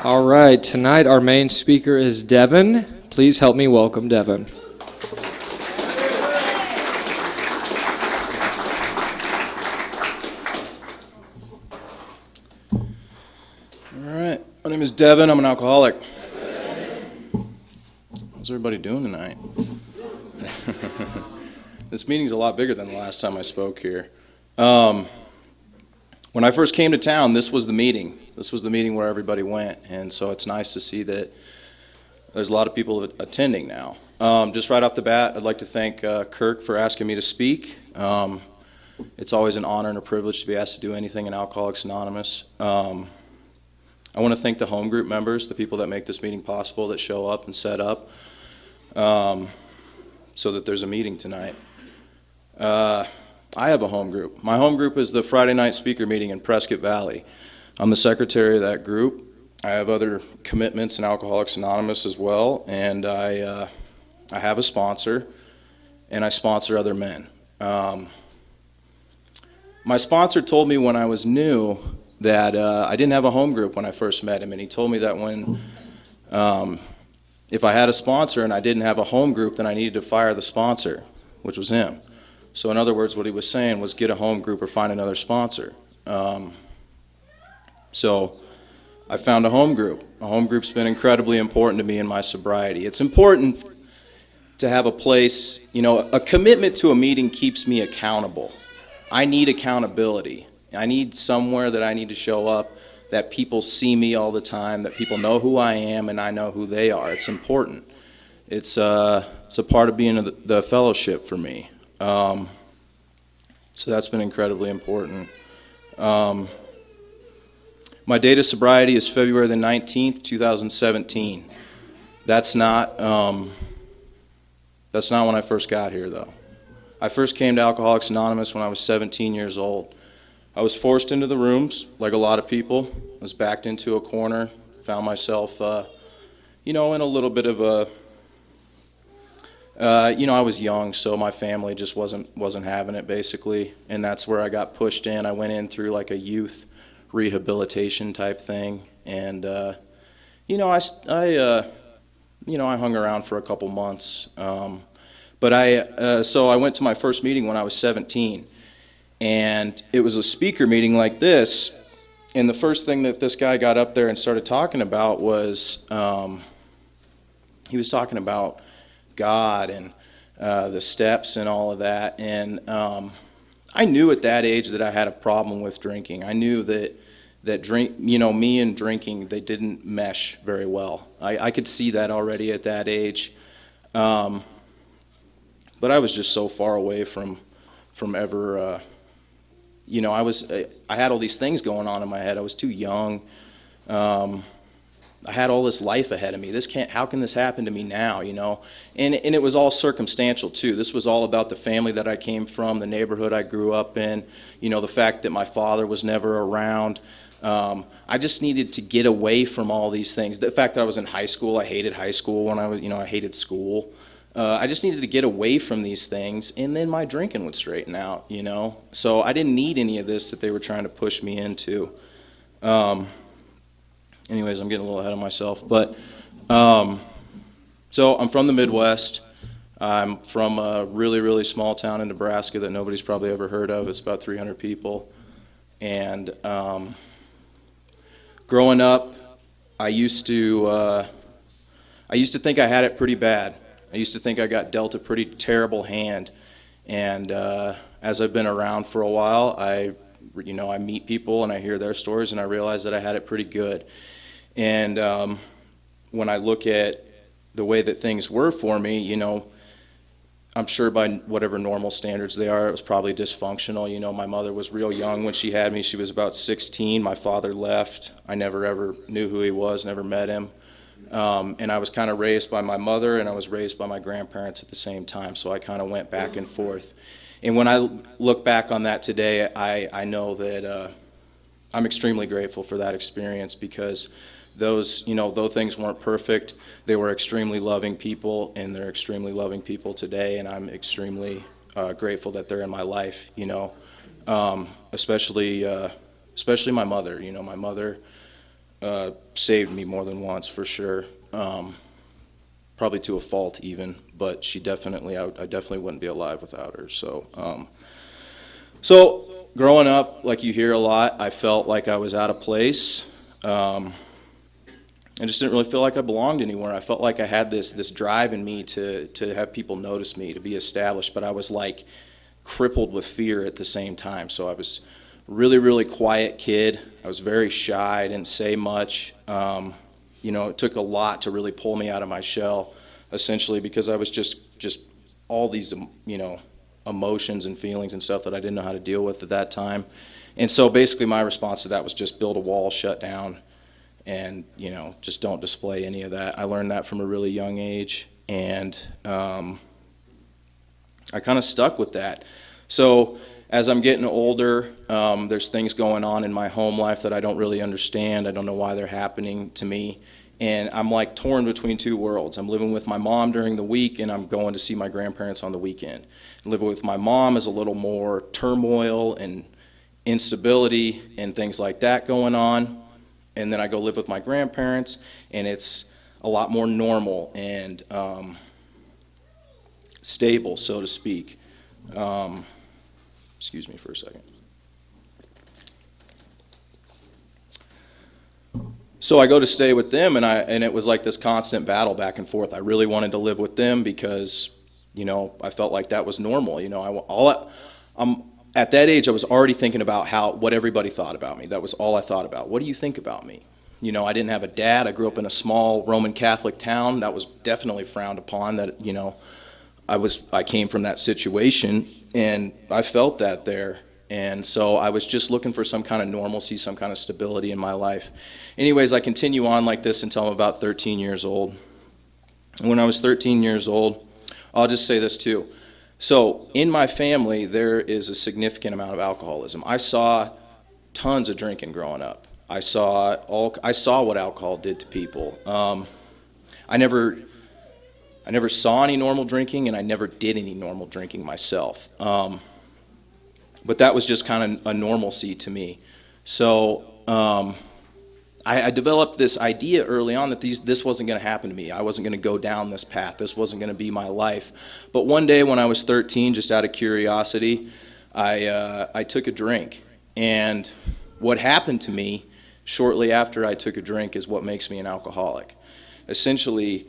All right, tonight our main speaker is Devon. Please help me welcome Devon. All right, my name is Devon. I'm an alcoholic. How's everybody doing tonight? This meeting's a lot bigger than the last time I spoke here. When I first came to town, this was the meeting. This was the meeting where everybody went, and so it's nice to see that there's a lot of people attending now. Just right off the bat, I'd like to thank Kirk for asking me to speak. It's always an honor and a privilege to be asked to do anything in Alcoholics Anonymous. I want to thank the home group members, the people that make this meeting possible, that show up and set up so that there's a meeting tonight. I have a home group. My home group is the Friday night speaker meeting in Prescott Valley. I'm the secretary of that group. I have other commitments in Alcoholics Anonymous as well, and I have a sponsor, and I sponsor other men. My sponsor told me when I was new that I didn't have a home group when I first met him, and he told me that when if I had a sponsor and I didn't have a home group, then I needed to fire the sponsor, which was him. So in other words, what he was saying was get a home group or find another sponsor. So I found a home group. A home group's been incredibly important to me in my sobriety. It's important to have a place, a commitment to a meeting keeps me accountable. I need accountability. I need somewhere that I need to show up, that people see me all the time, that people know who I am and I know who they are. It's important. It's a part of being the fellowship for me. So that's been incredibly important. My date of sobriety is February the 19th, 2017. That's not when I first got here, though. I first came to Alcoholics Anonymous when I was 17 years old. I was forced into the rooms, like a lot of people. I was backed into a corner, found myself, in a little bit of a, I was young, so my family just wasn't having it, basically, and that's where I got pushed in. I went in through like a youth rehabilitation type thing, and I hung around for a couple months, but so I went to my first meeting when I was 17, and it was a speaker meeting like this, and the first thing that this guy got up there and started talking about was he was talking about God and the steps and all of that, and I knew at that age that I had a problem with drinking. I knew that me and drinking, they didn't mesh very well. I could see that already at that age, but I was just so far away from ever. I had all these things going on in my head. I was too young. I had all this life ahead of me. How can this happen to me now, And it was all circumstantial, too. This was all about the family that I came from, the neighborhood I grew up in, the fact that my father was never around. I just needed to get away from all these things. The fact that I was in high school, I hated high school when I was, I hated school. I just needed to get away from these things, and then my drinking would straighten out, So I didn't need any of this that they were trying to push me into. Anyways, I'm getting a little ahead of myself. But so I'm from the Midwest. I'm from a really, really small town in Nebraska that nobody's probably ever heard of. It's about 300 people. And growing up, I used to think I had it pretty bad. I used to think I got dealt a pretty terrible hand. And as I've been around for a while, I meet people and I hear their stories and I realize that I had it pretty good. And when I look at the way that things were for me, I'm sure by whatever normal standards they are, it was probably dysfunctional. My mother was real young when she had me. She was about 16. My father left. I never ever knew who he was, never met him. And I was kind of raised by my mother and I was raised by my grandparents at the same time. So I kind of went back and forth. And when I look back on that today, I know that I'm extremely grateful for that experience because those, though things weren't perfect, they were extremely loving people, and they're extremely loving people today, and I'm extremely grateful that they're in my life, especially my mother. My mother saved me more than once, for sure. Probably to a fault even, but she definitely, I definitely wouldn't be alive without her. So growing up, like you hear a lot, I felt like I was out of place. I just didn't really feel like I belonged anywhere. I felt like I had this drive in me to have people notice me, to be established, but I was like crippled with fear at the same time. So I was really, really quiet kid. I was very shy. I didn't say much. It took a lot to really pull me out of my shell, essentially, because I was just all these, emotions and feelings and stuff that I didn't know how to deal with at that time. And so basically my response to that was just build a wall, shut down, and, just don't display any of that. I learned that from a really young age, and I kind of stuck with that. So as I'm getting older, there's things going on in my home life that I don't really understand. I don't know why they're happening to me. And I'm like torn between two worlds. I'm living with my mom during the week, and I'm going to see my grandparents on the weekend. Living with my mom is a little more turmoil and instability and things like that going on. And then I go live with my grandparents, and it's a lot more normal and stable, so to speak. Excuse me for a second. So I go to stay with them, and it was like this constant battle back and forth. I really wanted to live with them because, I felt like that was normal. At that age, I was already thinking about what everybody thought about me. That was all I thought about. What do you think about me? I didn't have a dad. I grew up in a small Roman Catholic town. That was definitely frowned upon. That I came from that situation, and I felt that there. And so I was just looking for some kind of normalcy, some kind of stability in my life. Anyways, I continue on like this until I'm about 13 years old. And when I was 13 years old, I'll just say this too. So in my family, there is a significant amount of alcoholism. I saw tons of drinking growing up. I saw what alcohol did to people. I never saw any normal drinking, and I never did any normal drinking myself. But that was just kind of a normalcy to me. So I developed this idea early on that this wasn't going to happen to me. I wasn't going to go down this path. This wasn't going to be my life. But one day when I was 13, just out of curiosity, I took a drink. And what happened to me shortly after I took a drink is what makes me an alcoholic. Essentially,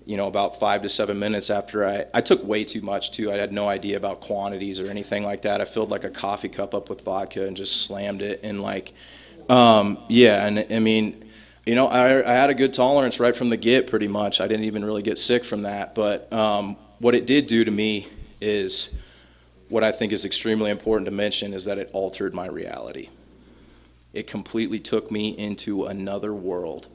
about 5 to 7 minutes after I took way too much too. I had no idea about quantities or anything like that. I filled like a coffee cup up with vodka and just slammed it. And I had a good tolerance right from the get, pretty much. I didn't even really get sick from that. But what it did do to me is, what I think is extremely important to mention, is that it altered my reality. It completely took me into another world.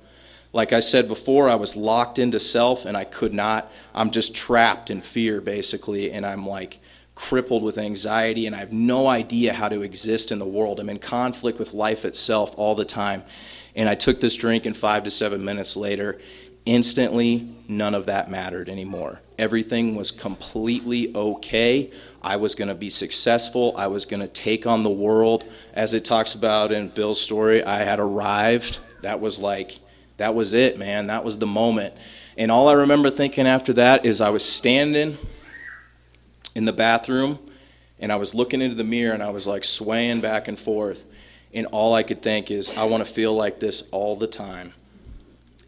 Like I said before, I was locked into self, and I'm just trapped in fear, basically, and I'm like crippled with anxiety, and I have no idea how to exist in the world. I'm in conflict with life itself all the time. And I took this drink, and 5 to 7 minutes later, instantly, none of that mattered anymore. Everything was completely okay. I was going to be successful. I was going to take on the world. As it talks about in Bill's story, I had arrived. That was it, man. That was the moment. And all I remember thinking after that is I was standing in the bathroom, and I was looking into the mirror, and I was like swaying back and forth. And all I could think is, I want to feel like this all the time.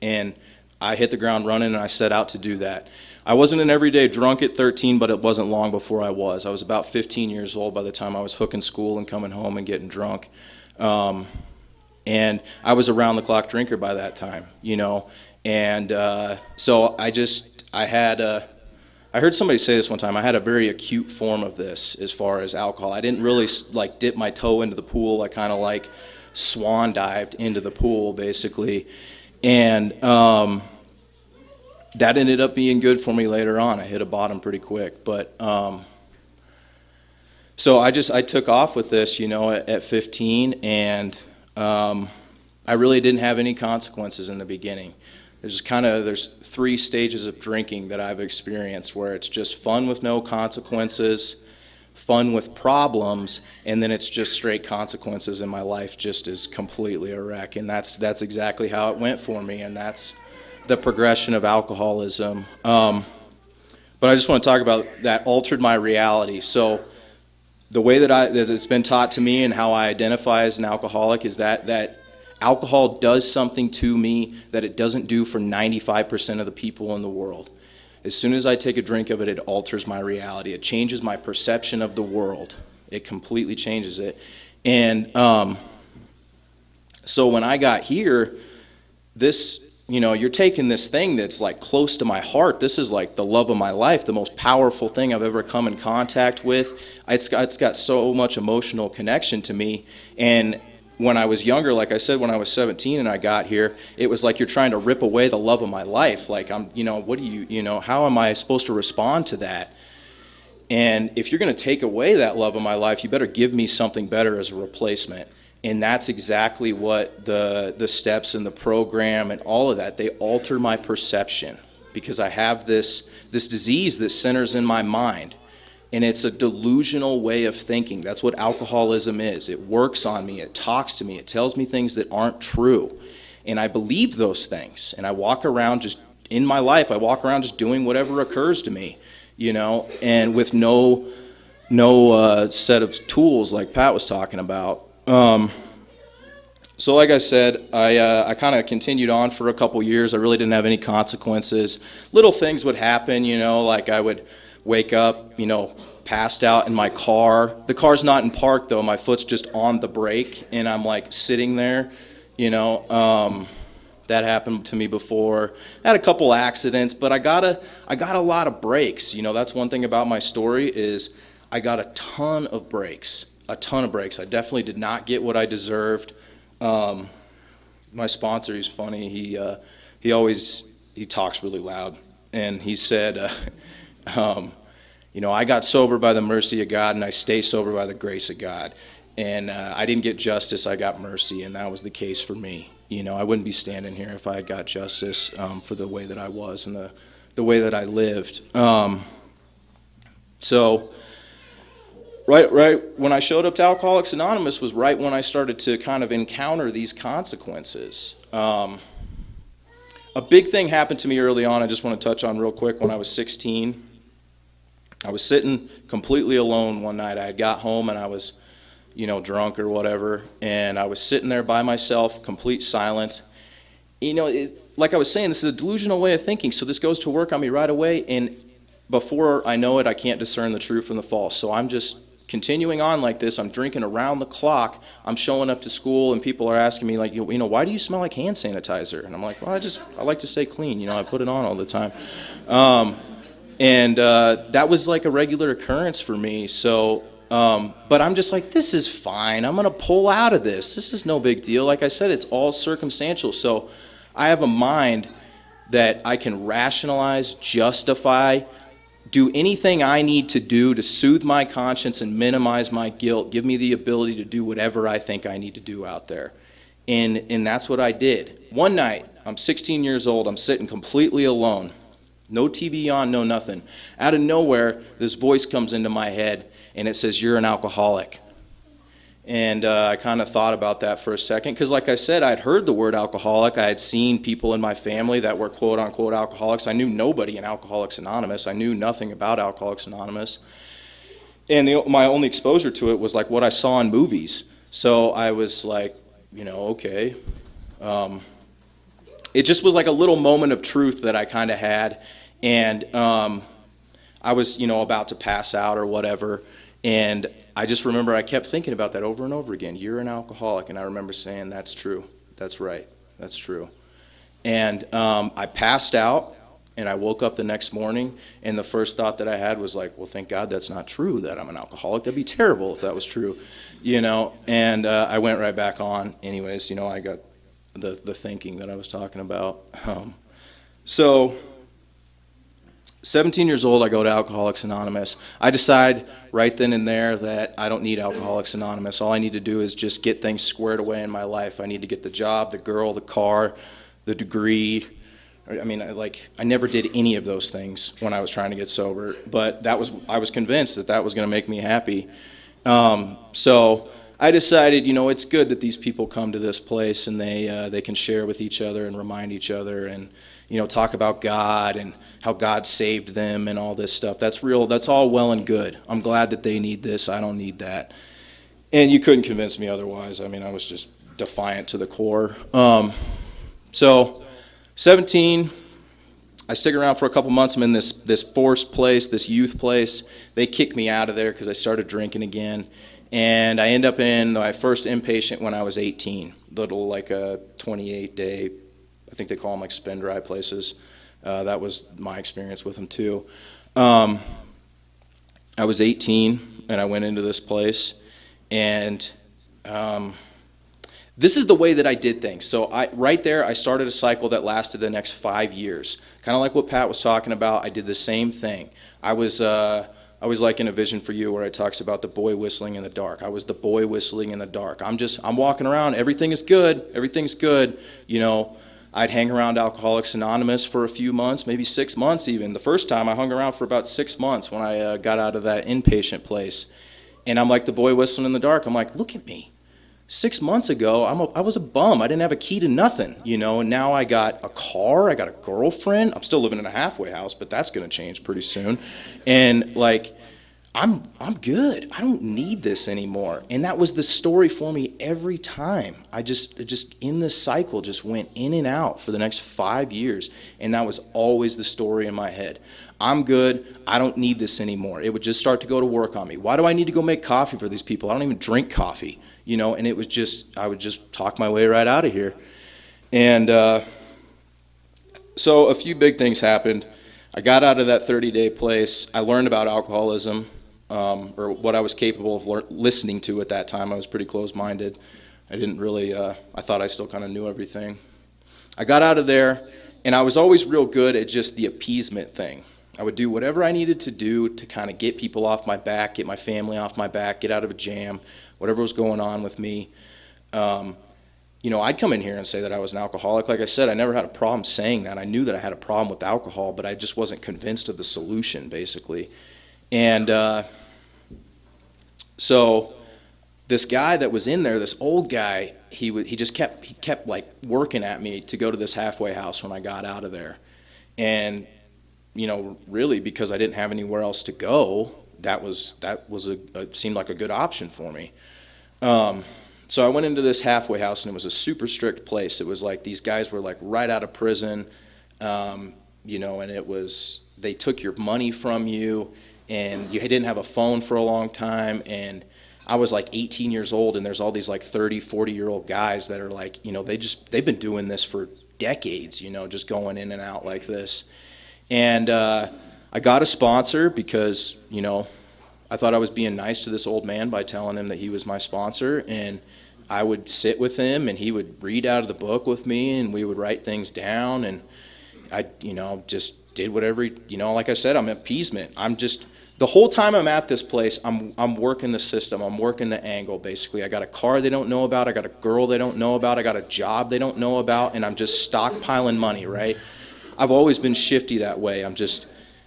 And I hit the ground running, and I set out to do that. I wasn't an everyday drunk at 13, but it wasn't long before I was. I was about 15 years old by the time I was hooking school and coming home and getting drunk. And I was a round-the-clock drinker by that time, And so I heard somebody say this one time. I had a very acute form of this as far as alcohol. I didn't really dip my toe into the pool. I kind of swan dived into the pool, basically. And that ended up being good for me later on. I hit a bottom pretty quick. But so I took off with this, at 15, and I really didn't have any consequences in the beginning. There's 3 stages of drinking that I've experienced, where it's just fun with no consequences, fun with problems, and then it's just straight consequences, and my life just is completely a wreck. And that's exactly how it went for me, and that's the progression of alcoholism. But I just want to talk about that altered my reality. So the way that it's been taught to me and how I identify as an alcoholic is that alcohol does something to me that it doesn't do for 95% of the people in the world. As soon as I take a drink of it, it alters my reality. It changes my perception of the world. It completely changes it. And so when I got here, this, you're taking this thing that's like close to my heart. This is like the love of my life, the most powerful thing I've ever come in contact with. It's got so much emotional connection to me. And when I was younger, like I said, when I was 17 and I got here, it was like you're trying to rip away the love of my life. Like, what do how am I supposed to respond to that? And if you're going to take away that love of my life, you better give me something better as a replacement. And that's exactly what the steps and the program and all of that, they alter my perception, because I have this disease that centers in my mind. And it's a delusional way of thinking. That's what alcoholism is. It works on me. It talks to me. It tells me things that aren't true. And I believe those things. And I walk around just, in my life, I walk around just doing whatever occurs to me, and with no set of tools like Pat was talking about. So like I said, I kind of continued on for a couple years. I really didn't have any consequences. Little things would happen, like I would wake up, passed out in my car. The car's not in park, though. My foot's just on the brake, and I'm, like, sitting there, That happened to me before. I had a couple accidents, but I got a lot of breaks. That's one thing about my story is I got a ton of breaks. A ton of breaks. I definitely did not get what I deserved. My sponsor, he's funny. He talks really loud, and he said, I got sober by the mercy of God, and I stay sober by the grace of God. And I didn't get justice, I got mercy, and that was the case for me. I wouldn't be standing here if I had got justice for the way that I was and the way that I lived. So right when I showed up to Alcoholics Anonymous was right when I started to kind of encounter these consequences. A big thing happened to me early on I just want to touch on real quick. When I was 16, I was sitting completely alone one night. I had got home and I was, drunk or whatever, and I was sitting there by myself, complete silence. Like I was saying, this is a delusional way of thinking, so this goes to work on me right away, and before I know it, I can't discern the true from the false. So I'm just continuing on like this. I'm drinking around the clock. I'm showing up to school, and people are asking me, like, why do you smell like hand sanitizer? And I'm like, well, I like to stay clean. I put it on all the time. And that was like a regular occurrence for me. So, but I'm just like, this is fine. I'm going to pull out of this. This is no big deal. Like I said, it's all circumstantial. So I have a mind that I can rationalize, justify, do anything I need to do to soothe my conscience and minimize my guilt, give me the ability to do whatever I think I need to do out there. And that's what I did. One night, I'm 16 years old, I'm sitting completely alone. No TV on, no nothing. Out of nowhere, this voice comes into my head, and it says, "You're an alcoholic." And I kind of thought about that for a second, because like I said, I'd heard the word alcoholic. I had seen people in my family that were quote-unquote alcoholics. I knew nobody in Alcoholics Anonymous. I knew nothing about Alcoholics Anonymous. And my only exposure to it was like what I saw in movies. So I was like, okay. It just was like a little moment of truth that I kind of had. And I was, about to pass out or whatever. And I just remember I kept thinking about that over and over again. You're an alcoholic. And I remember saying, that's true. That's right. That's true. And I passed out, and I woke up the next morning, and the first thought that I had was like, well, thank God that's not true, that I'm an alcoholic. That'd be terrible if that was true. And I went right back on. Anyways, I got the thinking that I was talking about. So 17 years old, I go to Alcoholics Anonymous. I decide right then and there that I don't need Alcoholics Anonymous. All I need to do is just get things squared away in my life. I need to get the job, the girl, the car, the degree, I never did any of those things when I was trying to get sober, but I was convinced that was going to make me happy. So I decided, it's good that these people come to this place and they can share with each other and remind each other and, talk about God and how God saved them and all this stuff. That's all well and good. I'm glad that they need this. I don't need that. And you couldn't convince me otherwise. I was just defiant to the core. So 17, I stick around for a couple months. I'm in this forced place, this youth place. They kick me out of there because I started drinking again. And I end up in my first inpatient when I was 18, little like a 28-day, I think they call them like spin dry places. That was my experience with them too. I was 18 and I went into this place, and this is the way that I did things. So right there, I started a cycle that lasted the next 5 years. Kind of like what Pat was talking about, I did the same thing. I was like in A Vision for You where it talks about the boy whistling in the dark. I was the boy whistling in the dark. I'm walking around, everything's good. I'd hang around Alcoholics Anonymous for a few months, maybe 6 months even. The first time I hung around for about 6 months when I got out of that inpatient place. And I'm like the boy whistling in the dark. I'm like, look at me. 6 months ago, I was a bum. I didn't have a key to nothing, and now I got a car, I got a girlfriend. I'm still living in a halfway house, but that's going to change pretty soon. And I'm good. I don't need this anymore. And that was the story for me every time. I just in this cycle just went in and out for the next 5 years, and that was always the story in my head. I'm good. I don't need this anymore. It would just start to go to work on me. Why do I need to go make coffee for these people? I don't even drink coffee, and it was I would just talk my way right out of here. And so a few big things happened. I got out of that 30-day place. I learned about alcoholism, or what I was capable of listening to at that time. I was pretty closed-minded. I didn't really, I thought I still kind of knew everything. I got out of there, and I was always real good at just the appeasement thing. I would do whatever I needed to do to kind of get people off my back, get my family off my back, get out of a jam, whatever was going on with me. I'd come in here and say that I was an alcoholic. Like I said, I never had a problem saying that. I knew that I had a problem with alcohol, but I just wasn't convinced of the solution, basically. And so this guy that was in there, this old guy, he kept like working at me to go to this halfway house when I got out of there. And really because I didn't have anywhere else to go, that seemed like a good option for me. So I went into this halfway house, and it was a super strict place. It was like these guys were like right out of prison, and they took your money from you, and you didn't have a phone for a long time. And I was like 18 years old, and there's all these like 30, 40-year-old guys that are like, they've been doing this for decades, just going in and out like this. And I got a sponsor because, I thought I was being nice to this old man by telling him that he was my sponsor, and I would sit with him, and he would read out of the book with me, and we would write things down, and I, just did whatever, like I said, I'm appeasement. The whole time I'm at this place, I'm working the system. I'm working the angle, basically. I got a car they don't know about. I got a girl they don't know about. I got a job they don't know about, and I'm just stockpiling money, right? I've always been shifty that way. I'm just,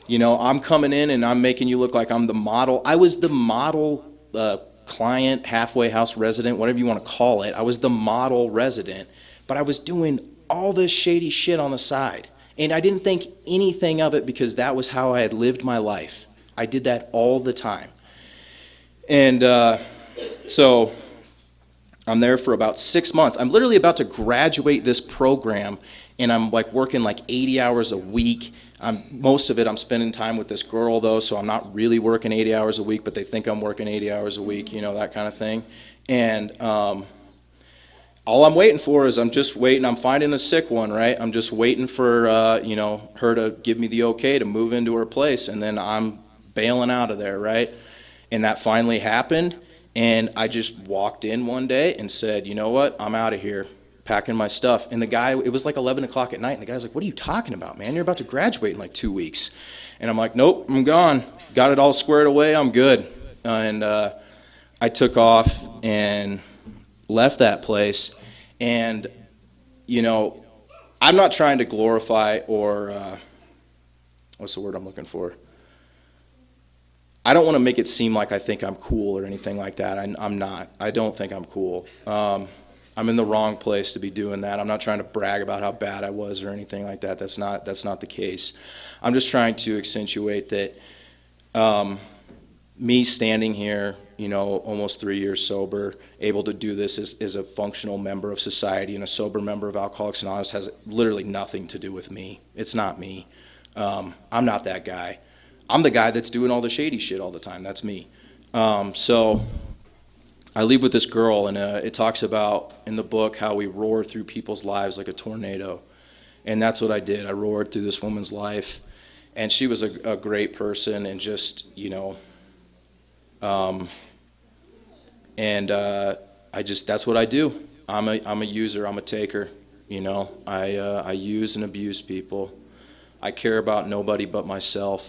I'm coming in and I'm making you look like I'm the model. I was the model client, halfway house resident, whatever you want to call it. I was the model resident, but I was doing all this shady shit on the side. And I didn't think anything of it because that was how I had lived my life. I did that all the time. And so I'm there for about 6 months. I'm literally about to graduate this program, and I'm like working like 80 hours a week. Most of it I'm spending time with this girl though, so I'm not really working 80 hours a week, but they think I'm working 80 hours a week, that kind of thing. And all I'm waiting for is I'm just waiting. I'm finding a sick one, right? I'm just waiting for her to give me the okay to move into her place, and then I'm bailing out of there, right? And that finally happened, and I just walked in one day and said, you know what, I'm out of here, packing my stuff. And the guy, it was like 11 o'clock at night, and the guy's like, what are you talking about, man? You're about to graduate in like 2 weeks. And I'm like, nope, I'm gone. Got it all squared away, I'm good. And I took off and left that place. And, I'm not trying to glorify or, what's the word I'm looking for? I don't want to make it seem like I think I'm cool or anything like that. I'm not. I don't think I'm cool. I'm in the wrong place to be doing that. I'm not trying to brag about how bad I was or anything like that. That's not the case. I'm just trying to accentuate that me standing here, almost 3 years sober, able to do this as a functional member of society and a sober member of Alcoholics Anonymous has literally nothing to do with me. It's not me. I'm not that guy. I'm the guy that's doing all the shady shit all the time. That's me. So I leave with this girl, and it talks about in the book how we roar through people's lives like a tornado. And that's what I did. I roared through this woman's life. And she was a great person, and just, that's what I do. I'm a user. I'm a taker. I use and abuse people. I care about nobody but myself.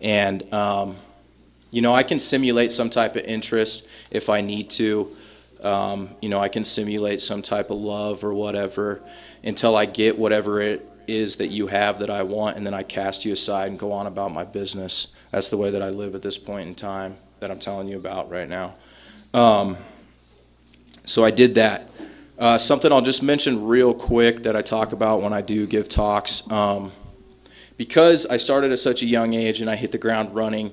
And, I can simulate some type of interest if I need to. I can simulate some type of love or whatever until I get whatever it is that you have that I want, and then I cast you aside and go on about my business. That's the way that I live at this point in time that I'm telling you about right now. So I did that. Something I'll just mention real quick that I talk about when I do give talks. Because I started at such a young age and I hit the ground running,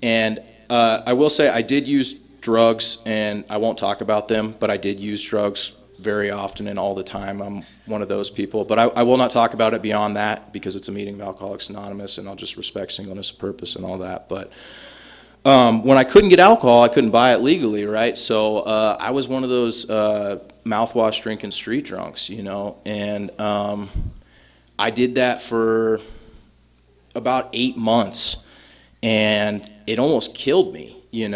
and I will say I did use drugs, and I won't talk about them, but I did use drugs very often and all the time. I'm one of those people. But I will not talk about it beyond that because it's a meeting of Alcoholics Anonymous, and I'll just respect singleness of purpose and all that. But when I couldn't get alcohol, I couldn't buy it legally, right? So I was one of those mouthwash drinking street drunks, and I did that for about 8 months, and it almost killed me, I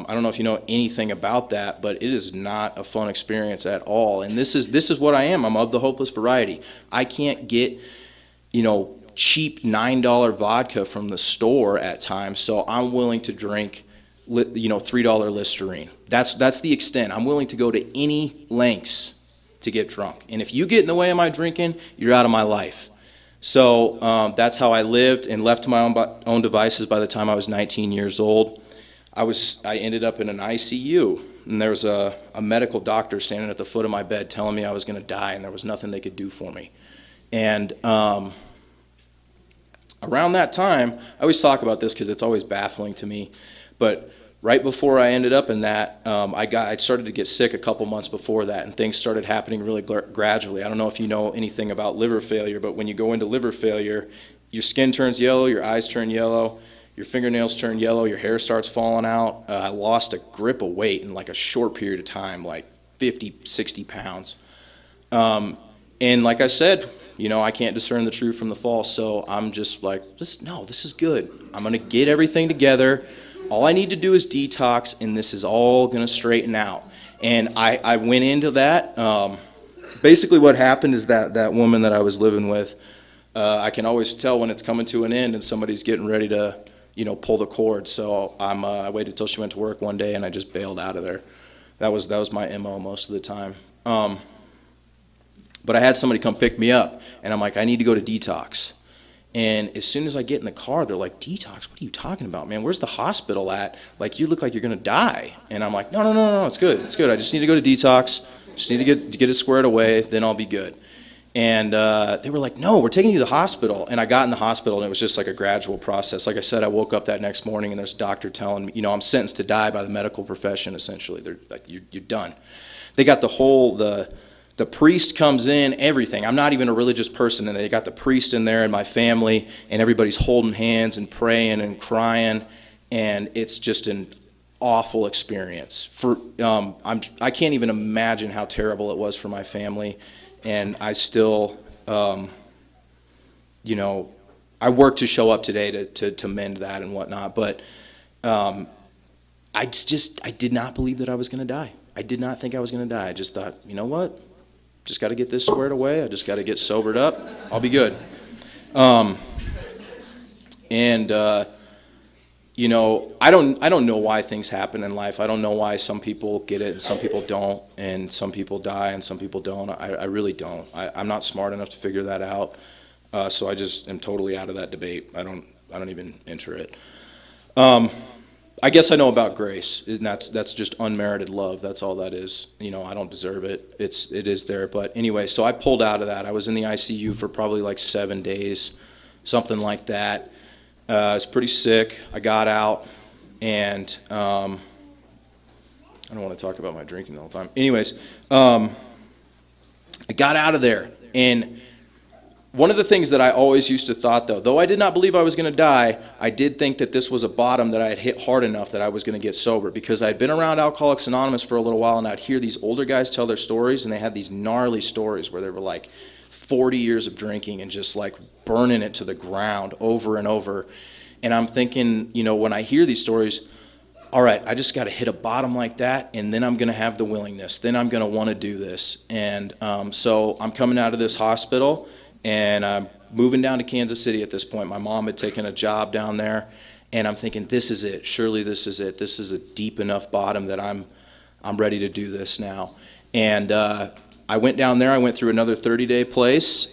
don't know if you know anything about that, but it is not a fun experience at all. And this is what I am. I'm of the hopeless variety. I can't get, cheap $9 vodka from the store at times, so I'm willing to drink, $3 Listerine. That's the extent. I'm willing to go to any lengths to get drunk. And if you get in the way of my drinking, you're out of my life. So that's how I lived and left to my own devices by the time I was 19 years old. I ended up in an ICU, and there was a medical doctor standing at the foot of my bed telling me I was going to die, and there was nothing they could do for me. And around that time, I always talk about this because it's always baffling to me, but right before I ended up in that, I started to get sick a couple months before that, and things started happening really gradually. I don't know if you know anything about liver failure, but when you go into liver failure, your skin turns yellow, your eyes turn yellow, your fingernails turn yellow, your hair starts falling out. I lost a grip of weight in like a short period of time, like 50, 60 pounds. And like I said, I can't discern the true from the false, so I'm just like, this is good. I'm going to get everything together. All I need to do is detox, and this is all going to straighten out. And I went into that. Basically what happened is that woman that I was living with, I can always tell when it's coming to an end and somebody's getting ready to pull the cord. So I waited till she went to work one day, and I just bailed out of there. That was my MO most of the time. But I had somebody come pick me up, and I'm like, I need to go to detox. And as soon as I get in the car, they're like, detox? What are you talking about, man? Where's the hospital at? Like, you look like you're going to die. And I'm like, no, it's good. It's good. I just need to go to detox. Just need to get it squared away, then I'll be good. And they were like, no, we're taking you to the hospital. And I got in the hospital, and it was just like a gradual process. Like I said, I woke up that next morning, and there's a doctor telling me, I'm sentenced to die by the medical profession, essentially. They're like, you're done. They got the priest comes in, everything. I'm not even a religious person, and they got the priest in there and my family, and everybody's holding hands and praying and crying, and it's just an awful experience. I can't even imagine how terrible it was for my family. And I still, I work to show up today to mend that and whatnot. But I did not believe that I was going to die. I did not think I was going to die. I just thought, you know what? Just got to get this squared away. I just got to get sobered up. I'll be good. I don't know why things happen in life. I don't know why some people get it and some people don't, and some people die and some people don't. I really don't. I'm not smart enough to figure that out, so I just am totally out of that debate. I don't even enter it. I guess I know about grace, and that's just unmerited love. That's all that is. I don't deserve it. It is there. But anyway, so I pulled out of that. I was in the ICU for probably like 7 days, something like that. I was pretty sick. I got out, and I don't want to talk about my drinking the whole time. Anyways, I got out of there, and one of the things that I always used to thought, though I did not believe I was going to die, I did think that this was a bottom that I had hit hard enough that I was going to get sober, because I'd been around Alcoholics Anonymous for a little while, and I'd hear these older guys tell their stories, and they had these gnarly stories where they were like 40 years of drinking and just like burning it to the ground over and over. And I'm thinking, when I hear these stories, all right, I just got to hit a bottom like that, and then I'm going to have the willingness. Then I'm going to want to do this. And so I'm coming out of this hospital, and I'm moving down to Kansas City at this point. My mom had taken a job down there, and I'm thinking, this is it. Surely this is it. This is a deep enough bottom that I'm ready to do this now. And I went down there. I went through another 30-day place.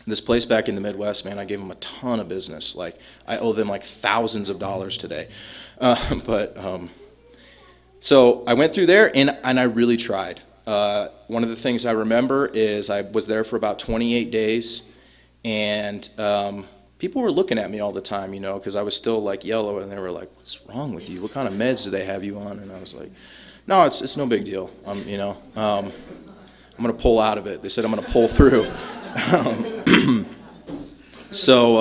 This place back in the Midwest, man, I gave them a ton of business. Like, I owe them like thousands of dollars today. So I went through there, and I really tried. One of the things I remember is I was there for about 28 days, and people were looking at me all the time, because I was still like yellow, and they were like, "What's wrong with you? What kind of meds do they have you on?" And I was like, "No, it's no big deal. I'm going to pull out of it." They said I'm going to pull through. So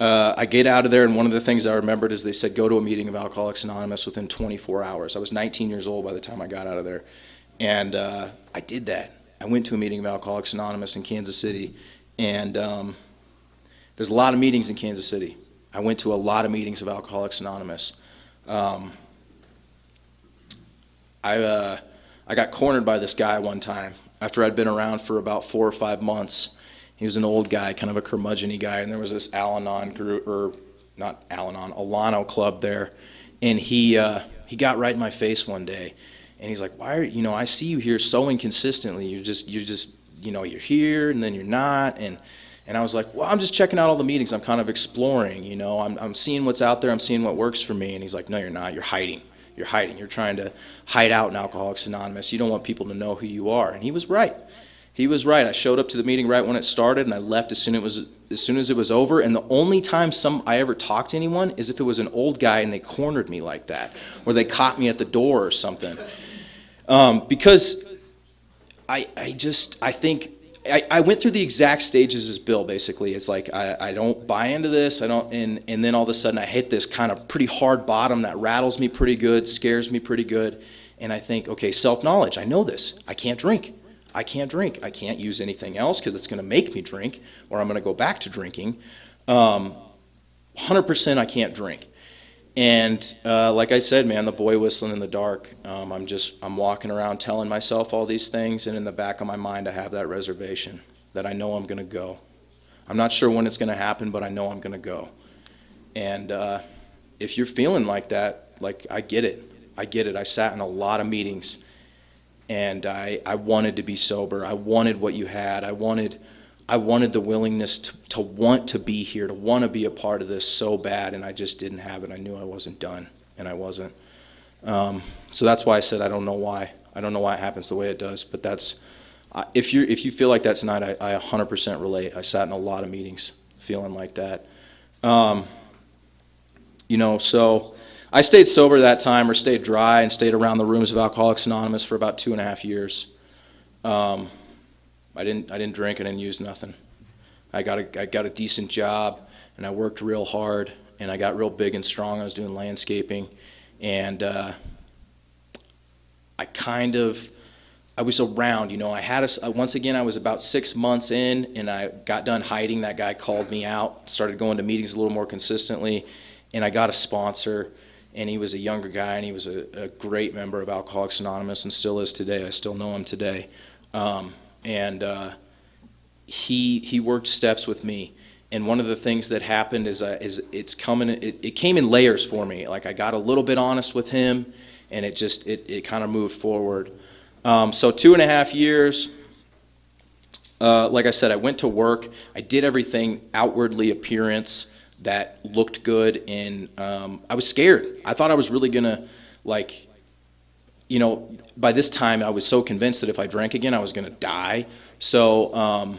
I get out of there, and one of the things I remembered is they said, go to a meeting of Alcoholics Anonymous within 24 hours. I was 19 years old by the time I got out of there. And I did that. I went to a meeting of Alcoholics Anonymous in Kansas City. And there's a lot of meetings in Kansas City. I went to a lot of meetings of Alcoholics Anonymous. I got cornered by this guy one time after I'd been around for about 4 or 5 months. He was an old guy, kind of a curmudgeon-y guy, and there was this Al-Anon group, or not Al-Anon, Alano club there, and he got right in my face one day, and he's like, "Why are I see you here so inconsistently. You're just you're here and then you're not." And I was like, "Well, I'm just checking out all the meetings. I'm kind of exploring. I'm seeing what's out there. I'm seeing what works for me." And he's like, "No, you're not. You're hiding. You're hiding. You're trying to hide out in Alcoholics Anonymous. You don't want people to know who you are." And he was right. He was right. I showed up to the meeting right when it started, and I left as soon as it was over. And the only time I ever talked to anyone is if it was an old guy and they cornered me like that, or they caught me at the door or something. Because I think I went through the exact stages as Bill. Basically, it's like I don't buy into this. And then all of a sudden I hit this kind of pretty hard bottom that rattles me pretty good, scares me pretty good, and I think, okay, self-knowledge. I know this. I can't drink. I can't drink. I can't use anything else because it's going to make me drink, or I'm going to go back to drinking. 100% I can't drink. And like I said, man, the boy whistling in the dark. I'm walking around telling myself all these things, and in the back of my mind I have that reservation that I know I'm going to go. I'm not sure when it's going to happen, but I know I'm going to go. And if you're feeling like that, like, I get it. I get it. I sat in a lot of meetings, and I wanted to be sober. I wanted what you had. I wanted the willingness to want to be here, to want to be a part of this so bad, and I just didn't have it. I knew I wasn't done, and I wasn't. So that's why I said I don't know why. I don't know why it happens the way it does, but that's if you feel like that tonight, I 100% relate. I sat in a lot of meetings feeling like that. So I stayed sober that time, or stayed dry, and stayed around the rooms of Alcoholics Anonymous for about 2.5 years. I didn't drink. I didn't use nothing. I got a decent job, and I worked real hard, and I got real big and strong. I was doing landscaping, and I was around. Once again, I was about 6 months in, and I got done hiding. That guy called me out, started going to meetings a little more consistently, and I got a sponsor. And he was a younger guy, and he was a great member of Alcoholics Anonymous, and still is today. I still know him today. He worked steps with me, And one of the things that happened is it came in layers for me. Like I got a little bit honest with him, and it kind of moved forward. So 2.5 years. Like I said, I went to work. I did everything outwardly appearance that looked good, and I was scared. I thought I was really gonna, like, by this time I was so convinced that if I drank again I was gonna die. So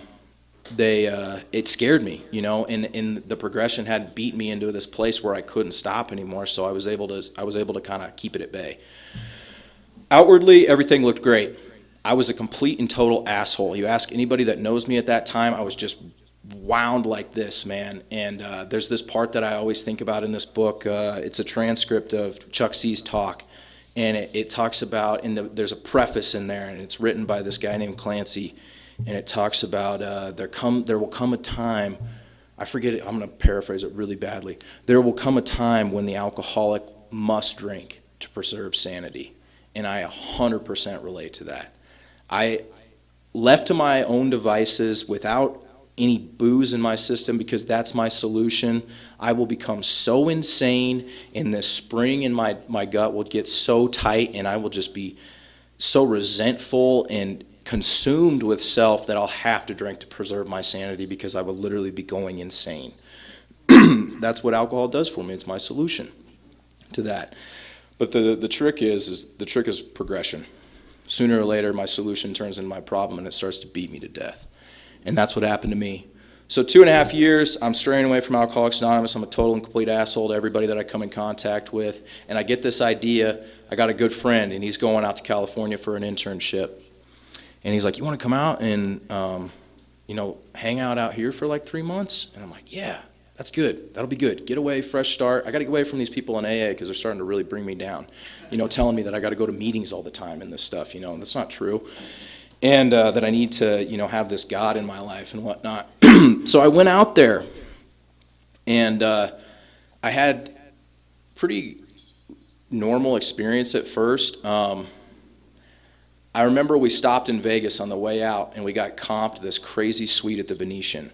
it scared me, and the progression had beat me into this place where I couldn't stop anymore. So I was able to kind of keep it at bay. Outwardly, everything looked great. I was a complete and total asshole. You ask anybody that knows me at that time, I was just wound like this, man. And there's this part that I always think about in this book. It's a transcript of Chuck C's talk, and it talks about, there's a preface in there, and it's written by this guy named Clancy, and it talks about there will come a time, I forget it, I'm going to paraphrase it really badly. There will come a time when the alcoholic must drink to preserve sanity. And I 100% relate to that. I, left to my own devices, without any booze in my system, because that's my solution, I will become so insane, and this spring in my gut will get so tight, and I will just be so resentful and consumed with self that I'll have to drink to preserve my sanity, because I will literally be going insane. That's what alcohol does for me. It's my solution to that. But the trick is progression. Sooner or later, my solution turns into my problem, and it starts to beat me to death. And that's what happened to me. So 2.5 years, I'm straying away from Alcoholics Anonymous. I'm a total and complete asshole to everybody that I come in contact with. And I get this idea. I got a good friend, and he's going out to California for an internship. And he's like, you want to come out and hang out here for like 3 months? And I'm like, yeah, that's good. That'll be good. Get away, fresh start. I got to get away from these people in AA because they're starting to really bring me down. Telling me that I got to go to meetings all the time and this stuff. And that's not true. And that I need to, have this God in my life and whatnot. So I went out there, and I had pretty normal experience at first. I remember we stopped in Vegas on the way out, and we got comped this crazy suite at the Venetian.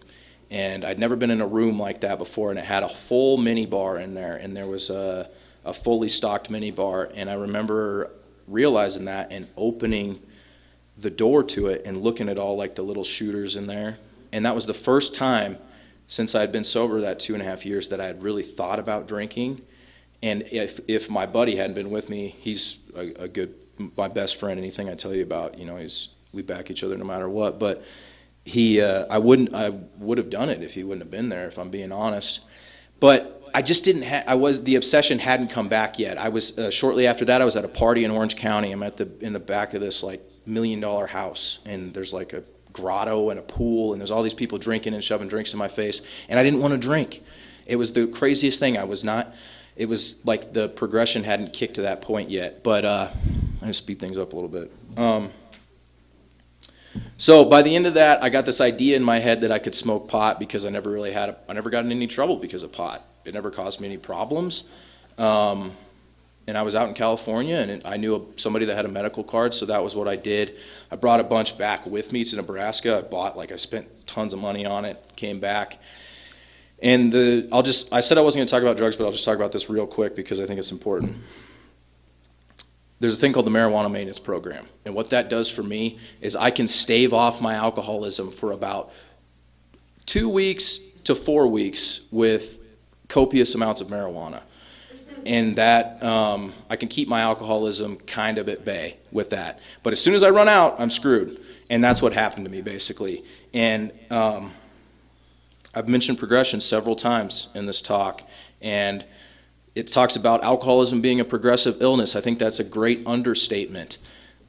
And I'd never been in a room like that before, and it had a full mini bar in there, and there was a fully stocked mini bar. And I remember realizing that and opening the door to it and looking at all like the little shooters in there. And that was the first time since I'd been sober that 2.5 years that I had really thought about drinking. And if my buddy hadn't been with me, he's my best friend. Anything I tell you about, we back each other no matter what. But I would have done it if he wouldn't have been there, if I'm being honest. But I just didn't the obsession hadn't come back yet. I was shortly after that I was at a party in Orange County. I'm in the back of this like $1 million house, and there's like a grotto and a pool, and there's all these people drinking and shoving drinks in my face, and I didn't want to drink. It was the craziest thing. It was like the progression hadn't kicked to that point yet. But I'm going to speed things up a little bit. So by the end of that, I got this idea in my head that I could smoke pot, because I never got in any trouble because of pot. It never caused me any problems. And I was out in California, and I knew somebody that had a medical card, so that was what I did. I brought a bunch back with me to Nebraska. I spent tons of money on it, came back. And I said I wasn't going to talk about drugs, but I'll just talk about this real quick because I think it's important. There's a thing called the Marijuana Maintenance Program. And what that does for me is I can stave off my alcoholism for about 2 weeks to 4 weeks with copious amounts of marijuana. And that I can keep my alcoholism kind of at bay with that. But as soon as I run out, I'm screwed. And that's what happened to me, basically. And I've mentioned progression several times in this talk. And it talks about alcoholism being a progressive illness. I think that's a great understatement.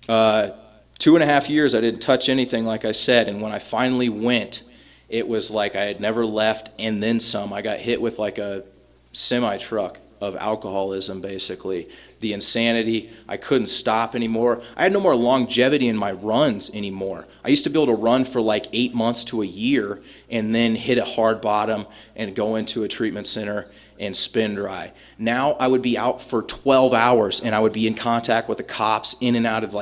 2.5 years, I didn't touch anything, like I said. And when I finally went, it was like I had never left, and then some. I got hit with like a semi-truck of alcoholism, basically. The insanity, I couldn't stop anymore. I had no more longevity in my runs anymore. I used to be able to run for like 8 months to a year and then hit a hard bottom and go into a treatment center and spin dry. Now I would be out for 12 hours, and I would be in contact with the cops in and out of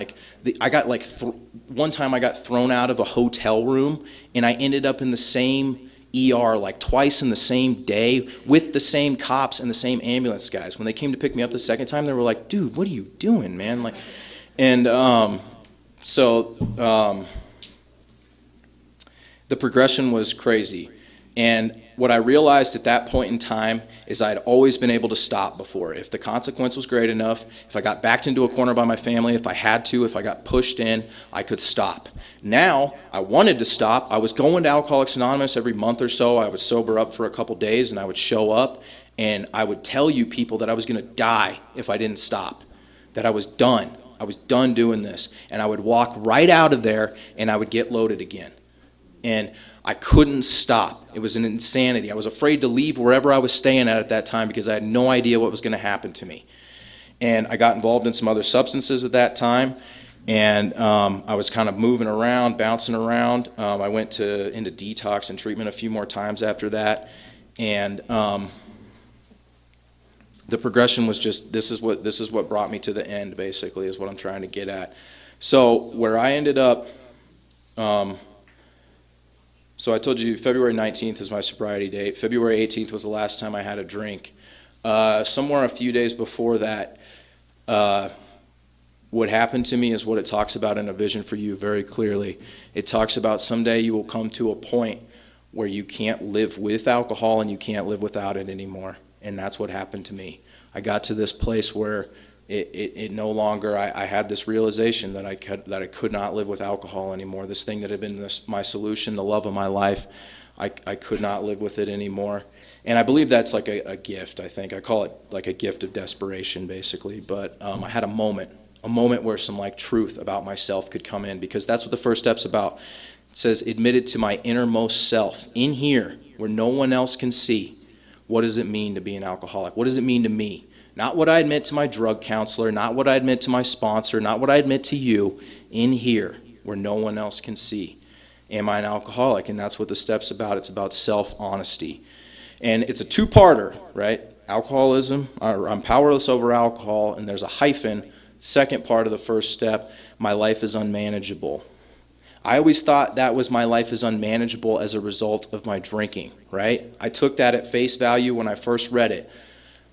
one time I got thrown out of a hotel room, and I ended up in the same ER like twice in the same day with the same cops and the same ambulance guys. When they came to pick me up the second time, they were like, "Dude, what are you doing, man?" Like, and the progression was crazy. And what I realized at that point in time is I'd always been able to stop before. If the consequence was great enough, if I got backed into a corner by my family, if I had to, if I got pushed in, I could stop. Now, I wanted to stop. I was going to Alcoholics Anonymous every month or so. I would sober up for a couple days, and I would show up, and I would tell you people that I was going to die if I didn't stop, that I was done. I was done doing this. And I would walk right out of there, and I would get loaded again. And I couldn't stop. It was an insanity. I was afraid to leave wherever I was staying at that time because I had no idea what was going to happen to me. And I got involved in some other substances at that time, and I was kind of moving around, bouncing around. I went into detox and treatment a few more times after that, and the progression was just this is what brought me to the end. Basically, is what I'm trying to get at. So where I ended up. So I told you February 19th is my sobriety date. February 18th was the last time I had a drink. Somewhere a few days before that, what happened to me is what it talks about in A Vision for You very clearly. It talks about someday you will come to a point where you can't live with alcohol and you can't live without it anymore. And that's what happened to me. I got to this place where it no longer, I had this realization that I could not live with alcohol anymore. This thing that had been my solution, the love of my life, I could not live with it anymore. And I believe that's like a gift, I think. I call it like a gift of desperation, basically. But I had a moment where some like truth about myself could come in, because that's what the first step's about. It says, admitted to my innermost self, in here, where no one else can see. What does it mean to be an alcoholic? What does it mean to me? Not what I admit to my drug counselor, not what I admit to my sponsor, not what I admit to you. In here, where no one else can see. Am I an alcoholic? And that's what the step's about. It's about self-honesty. And it's a two-parter, right? Alcoholism, or I'm powerless over alcohol, and there's a hyphen, second part of the first step, my life is unmanageable. I always thought that was my life is unmanageable as a result of my drinking, right? I took that at face value when I first read it.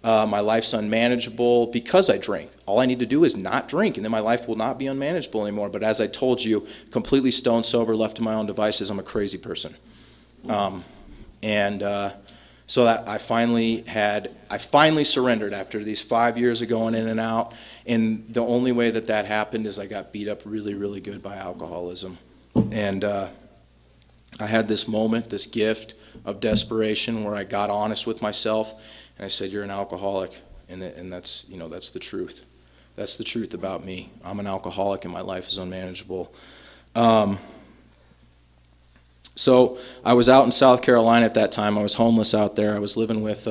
My life's unmanageable because I drink. All I need to do is not drink, and then my life will not be unmanageable anymore. But as I told you, completely stone sober, left to my own devices, I'm a crazy person. So that I finally surrendered after these 5 years of going in and out. And the only way that happened is I got beat up really, really good by alcoholism. And I had this moment, this gift of desperation where I got honest with myself. And I said, "You're an alcoholic," and that's the truth. That's the truth about me. I'm an alcoholic, and my life is unmanageable. So I was out in South Carolina at that time. I was homeless out there. I was living with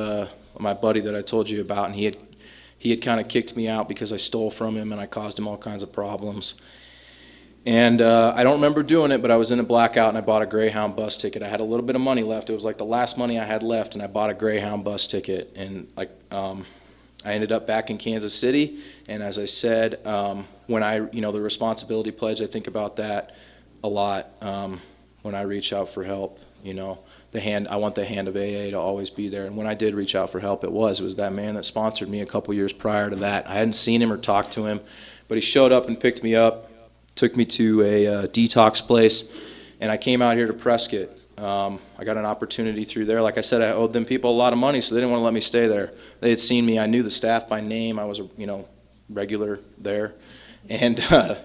my buddy that I told you about, and he had kind of kicked me out because I stole from him and I caused him all kinds of problems. And I don't remember doing it, but I was in a blackout and I bought a Greyhound bus ticket. I had a little bit of money left. It was like the last money I had left, and I bought a Greyhound bus ticket. And I ended up back in Kansas City. And as I said, when the responsibility pledge, I think about that a lot when I reach out for help. I want the hand of AA to always be there. And when I did reach out for help, it was that man that sponsored me a couple years prior to that. I hadn't seen him or talked to him, but he showed up and picked me up. Took me to a detox place, and I came out here to Prescott. I got an opportunity through there. Like I said, I owed them people a lot of money, so they didn't want to let me stay there. They had seen me. I knew the staff by name. I was a regular there, and I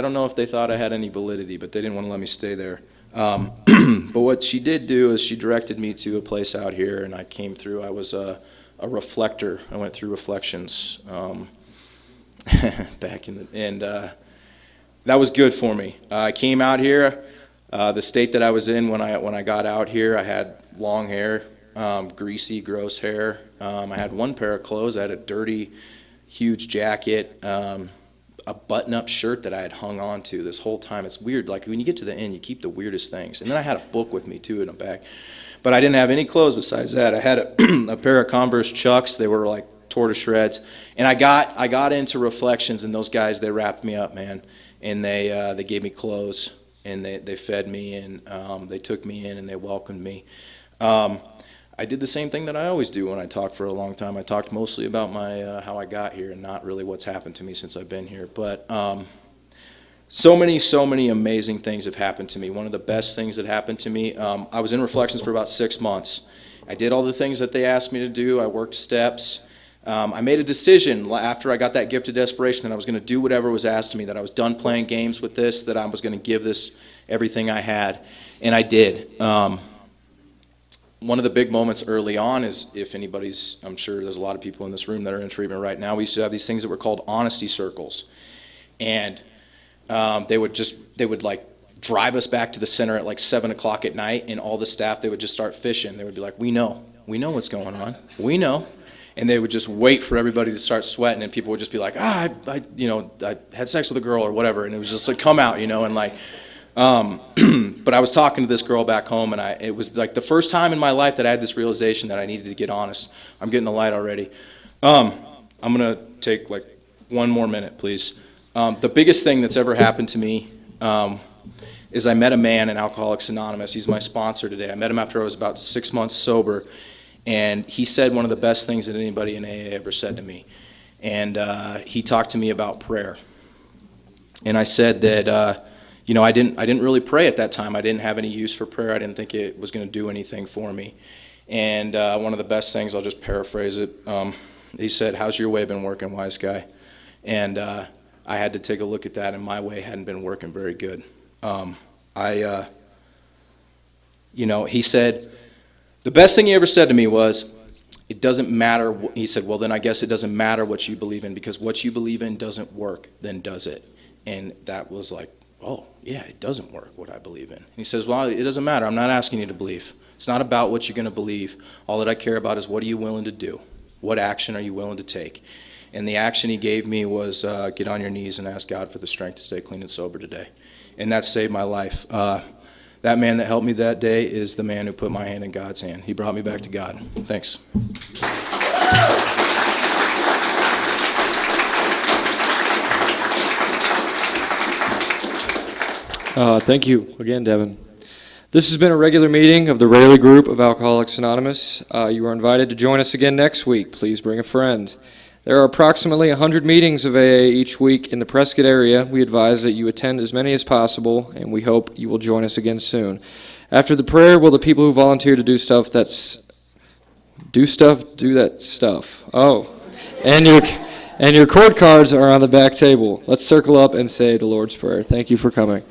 don't know if they thought I had any validity, but they didn't want to let me stay there. But what she did do is she directed me to a place out here, and I came through. I was a reflector. I went through reflections. That was good for me. I came out here. The state that I was in when I got out here, I had long hair, greasy, gross hair. I had one pair of clothes. I had a dirty, huge jacket, a button-up shirt that I had hung on to this whole time. It's weird. Like when you get to the end, you keep the weirdest things. And then I had a book with me too in a bag. But I didn't have any clothes besides that. I had a pair of Converse Chucks. They were like tore to shreds. And I got into reflections, and those guys, they wrapped me up, man. And they gave me clothes. and they fed me, and they took me in, and they welcomed me. I did the same thing that I always do when I talk for a long time. I talked mostly about my how I got here and not really what's happened to me since I've been here. But so many amazing things have happened to me. One of the best things that happened to me, I was in Reflections for about 6 months. I did all the things that they asked me to do. I worked steps. I made a decision after I got that gift of desperation that I was going to do whatever was asked of me, that I was done playing games with this, that I was going to give this everything I had, and I did. One of the big moments early on is, if anybody's, I'm sure there's a lot of people in this room that are in treatment right now, we used to have these things that were called honesty circles. And they would like drive us back to the center at like 7 o'clock at night, and all the staff, they would just start fishing. They would be like, we know what's going on. We know. And they would just wait for everybody to start sweating, and people would just be like, I had sex with a girl or whatever, and it was just like, come out, and like, but I was talking to this girl back home, and it was like the first time in my life that I had this realization that I needed to get honest. I'm getting the light already. I'm going to take like 1 more minute, please. The biggest thing that's ever happened to me is I met a man in Alcoholics Anonymous. He's my sponsor today. I met him after I was about 6 months sober, and he said one of the best things that anybody in AA ever said to me. And he talked to me about prayer. And I said that, I didn't really pray at that time. I didn't have any use for prayer. I didn't think it was going to do anything for me. And one of the best things, I'll just paraphrase it, he said, how's your way been working, wise guy? And I had to take a look at that, and my way hadn't been working very good. He said, the best thing he ever said to me was, it doesn't matter. He said, well, then I guess it doesn't matter what you believe in, because what you believe in doesn't work, then does it? And that was like, oh, yeah, it doesn't work, what I believe in. And he says, well, it doesn't matter. I'm not asking you to believe. It's not about what you're going to believe. All that I care about is, what are you willing to do? What action are you willing to take? And the action he gave me was get on your knees and ask God for the strength to stay clean and sober today. And that saved my life. That man that helped me that day is the man who put my hand in God's hand. He brought me back to God. Thanks. Thank you again, Devon. This has been a regular meeting of the Rayleigh Group of Alcoholics Anonymous. You are invited to join us again next week. Please bring a friend. There are approximately 100 meetings of AA each week in the Prescott area. We advise that you attend as many as possible, and we hope you will join us again soon. After the prayer, will the people who volunteer to do that stuff. Oh, and your court cards are on the back table. Let's circle up and say the Lord's Prayer. Thank you for coming.